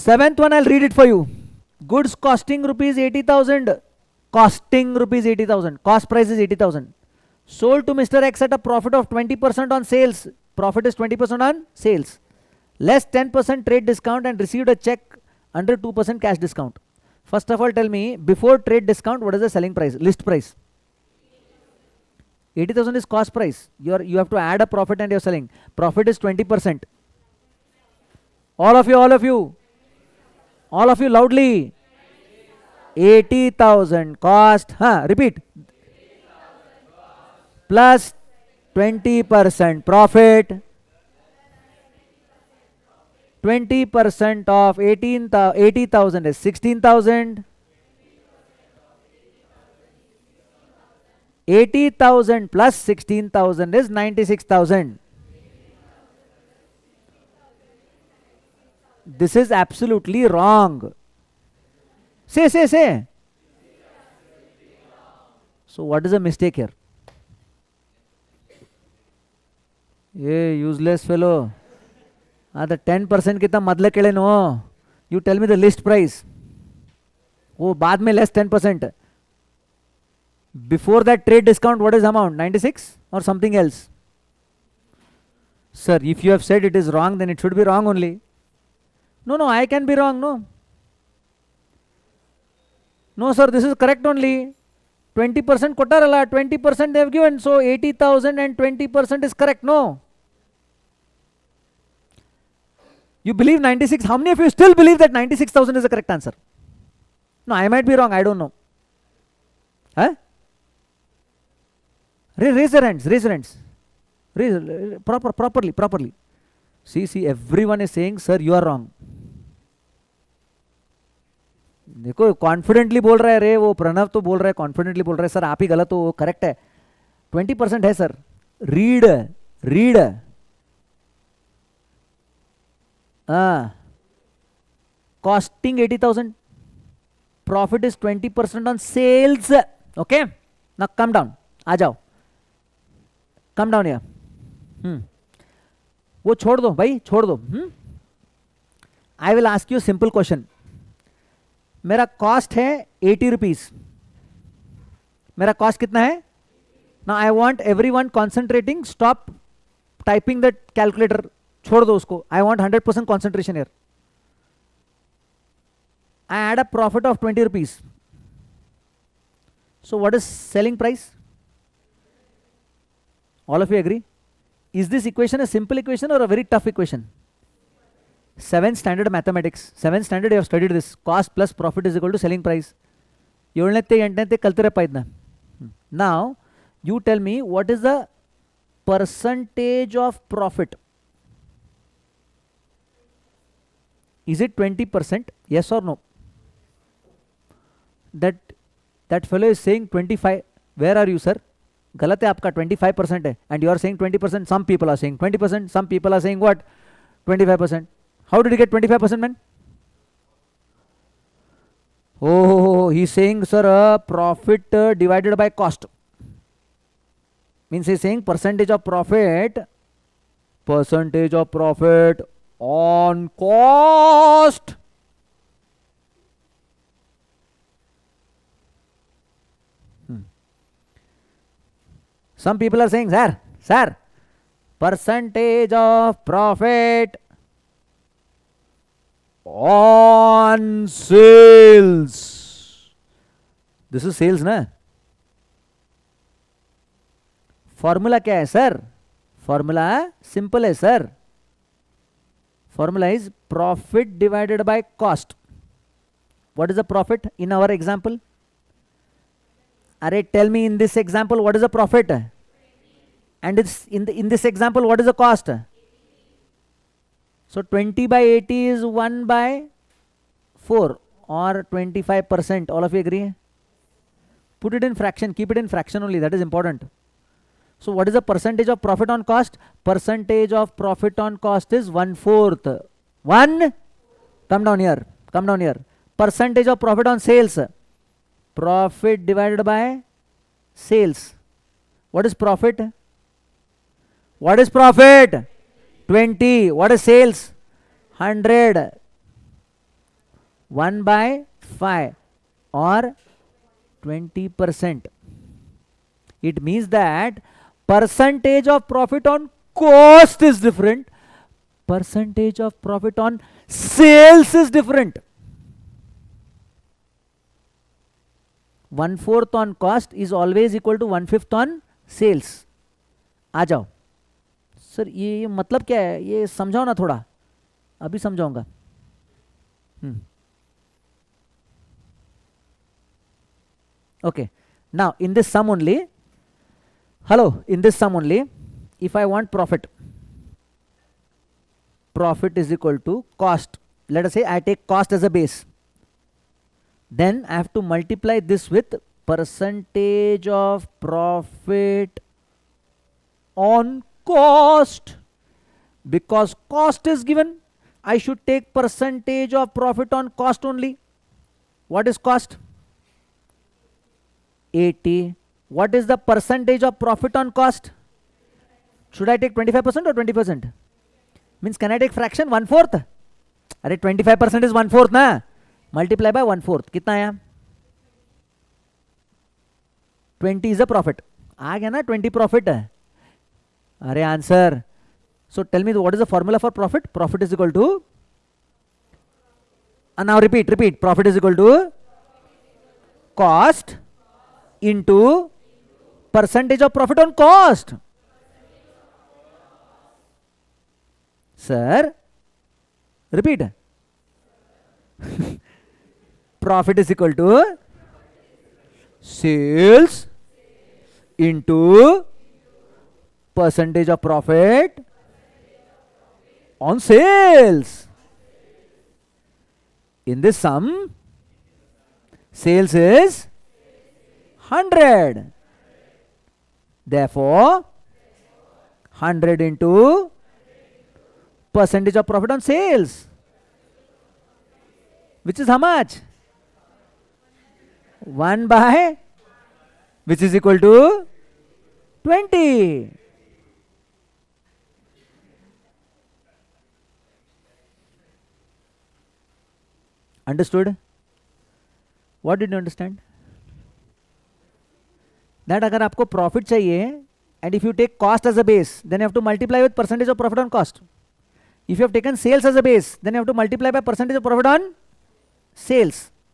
Seventh one, I'll read it for you. Goods costing rupees 80,000. Costing rupees 80,000. Cost price is 80,000. Sold to Mr. X at a profit of 20% on sales. Profit is 20% on sales. Less 10% trade discount and received a check under 2% cash discount. First of all, tell me, before trade discount, what is the selling price, list price? 80,000 is cost price. You have to add a profit and you're selling. Profit is 20%. All of you loudly. 80,000 cost. Repeat. Plus 20% profit. 20% of 80,000 is 16,000. 80,000 plus 16,000 is 96,000. This is absolutely wrong. Say. So what is the mistake here? Hey, useless fellow. The 10% कितना मदले केले no? You tell me the list price. वो बाद में less 10%. Before that trade discount, what is amount? 96 or something else? Sir, if you have said it is wrong, then it should be wrong only. No, I can be wrong, no. No, sir, this is correct only. 20% kotarala, 20% they have given, so 80,000 and 20% is correct, no. You believe 96, how many of you still believe that 96,000 is the correct answer? No, I might be wrong, I don't know. Huh? Raise your hands. Properly. See, everyone is saying, sir, you are wrong. देखो confidently बोल रहा है रे, वो प्रणव तो बोल रहा है, कॉन्फिडेंटली बोल रहा है, सर आप ही गलत हो, करेक्ट है. 20% है sir. Read. Costing 80,000. Profit is 20% on sales. Okay? Now come down. आ जाओ. Come down here. वो छोड़ दो भाई, छोड़ दो. I will ask you a simple question. मेरा कॉस्ट है 80 रुपीज. मेरा कॉस्ट कितना है? Now I want everyone concentrating. Stop typing that calculator. छोड़ दो उसको. I want 100% concentration here. I add a profit of 20 rupees. So what is selling price? All of you agree? Is this equation a simple equation or a very tough equation? 7th standard mathematics. 7th standard you have studied this. Cost plus profit is equal to selling price. Now you tell me what is the percentage of profit. Is it 20%? Yes or no? That fellow is saying 25. Where are you, sir? गलत है आपका. 25% है and you are saying 20%. Some people are saying 20%. Some people are saying what? 25%. How did you get 25%, man? Oh, he's saying, sir, profit divided by cost. Means he's saying percentage of profit on cost. Some people are saying, sir, percentage of profit on sales. This is sales, na? Formula क्या है sir? Formula simple है sir. Formula is profit divided by cost. What is the profit in our example? Array, tell me in this example what is the profit? And it's in this example what is the cost? So 20 by 80 is 1 by 4 or 25%. All of you agree? Put it in fraction. Keep it in fraction only. That is important. So what is the percentage of profit on cost? Percentage of profit on cost is 1/4. 1. Come down here. Percentage of profit on sales. Profit divided by sales. What is profit? 20. What is sales? 100. 1/5 or 20%. It means that percentage of profit on cost is different, percentage of profit on sales is different. 1/4 on cost is always equal to 1/5 on sales. आ जाओ sir, ये मतलब क्या है, ये समझाओ ना थोड़ा. अभी समझाऊंगा. Okay, now in this sum only, in this sum only, if I want profit is equal to cost. Let us say I take cost as a base, then I have to multiply this with percentage of profit on cost. Because cost is given, I should take percentage of profit on cost only. What is cost? 80. What is the percentage of profit on cost? Should I take 25% or 20%? Means can I take fraction 1/4? अरे 25% is 1/4 ना, multiply by 1/4. कितना आया? 20 is a profit. आ गया ना, 20 profit है. अरे answer. So tell me what is the formula for profit? Profit is equal to, now repeat. Profit is equal to cost into percentage of profit on cost. Sir, repeat. Profit is equal to sales into percentage of profit on sales. In this sum, sales is 100. Therefore, 100 into percentage of profit on sales, which is how much? 1 by, which is equal to 20. Understood? What did you understand? That अगर आपको profit चाहिए, and if you take cost as a base, then you have to multiply with percentage of profit on cost. If you have taken sales as a base, then you have to multiply by percentage of profit on sales.